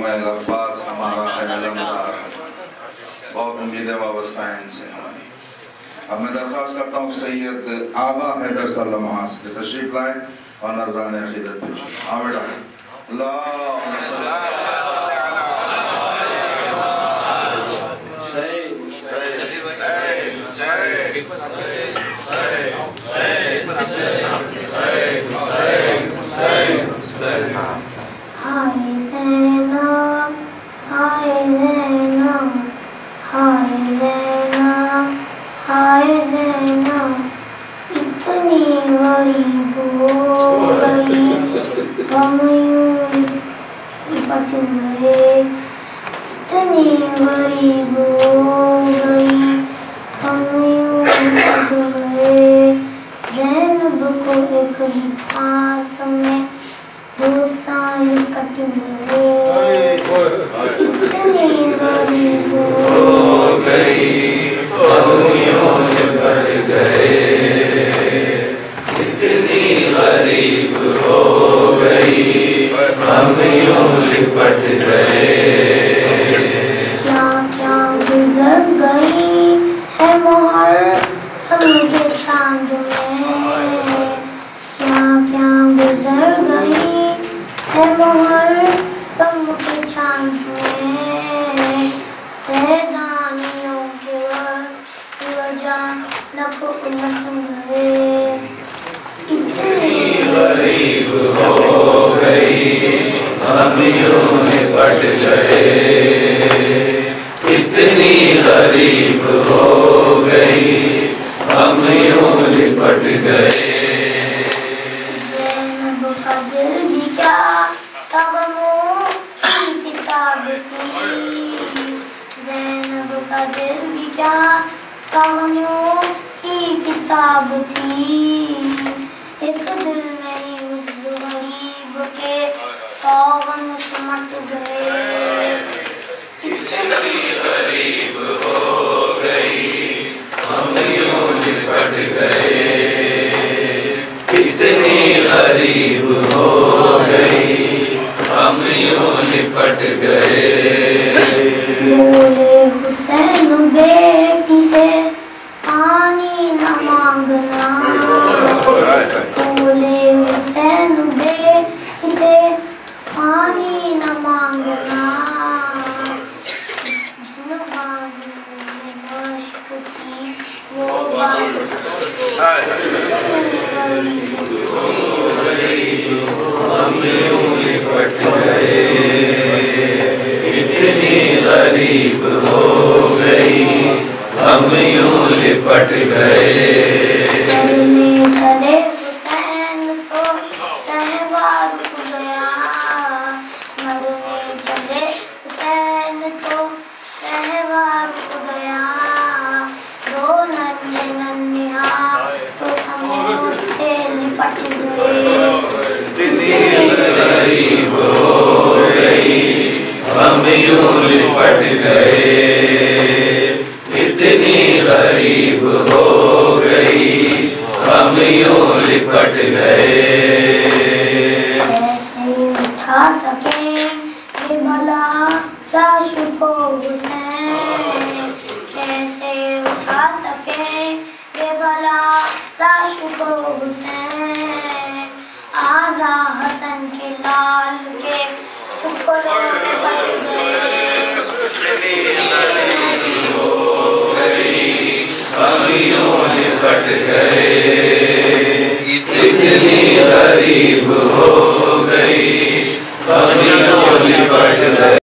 उमैर अब्बास हमारा हैदराबाद बहुत उम्मीदें वाबस्ता हैं इनसे। अब मैं दरख्वास्त करता हूँ सैयद आगा हैदर सल्लल्लाहु अलैहि वसल्लम तशरीफ लाए और नज़राने अक़ीदत भेजें। हाँ बेटा, इतनी गरीब हो गई हम यूं लिपट गए, इतनी गरीब हो गई हम यूं लिपट गए। ज़ैनब को एक ही पास में 2 साल कट गए, इतनी गरीब हो गई हम यूं लिपट गए, इतनी गरीब हो गई हम यूं लिपट गए। क्या क्या गुजर गई है मुहर्रम के चांद में, क्या क्या गुजर गई है मुहर्रम के चांद में। सैदानियों के वक्त अचानक उलट गए, इतनी गरीब हो गई हम यूं लिपट गए, इतनी गरीब हो गई हम यूं लिपट गए। ज़ैनब का दिल भी क्या तगमों की किताब थी, ज़ैनब का दिल भी क्या तगमों की किताब थी। एक दिल में ही उस गरीब के 100 गम सिमट गए, इतनी गरीब हो गई हम यूं लिपट गए, इतनी गरीब हो गई हम यूं लिपट गए। बोले हुसैन बेटी से पानी न मांगना, बोले हुसैन बेटी से पानी न मांगना। जिन बागों में मश्क थी वो बाग हम यूं लिपट गए, इतनी गरीब हो गई हम यूं लिपट गए। मरने चले हुसैन तो रहवा रुक गया, मरने चले हुसैन तो रहवा रुक गया। 2 नन्हे नन्हे तो समोसे लिपट गए, इतनी गरीब हो गई हम यूं लिपट गए, इतनी गरीब हो गई हम यूं लिपट गए। कैसे उठा सके ये भला लाश को हुसैन, कैसे उठा सके ये भला लाश को हुसैन। आज़ा हसन के लाल के टुकड़ों में बट गए, हम यूं लिपट गए, इतनी गरीब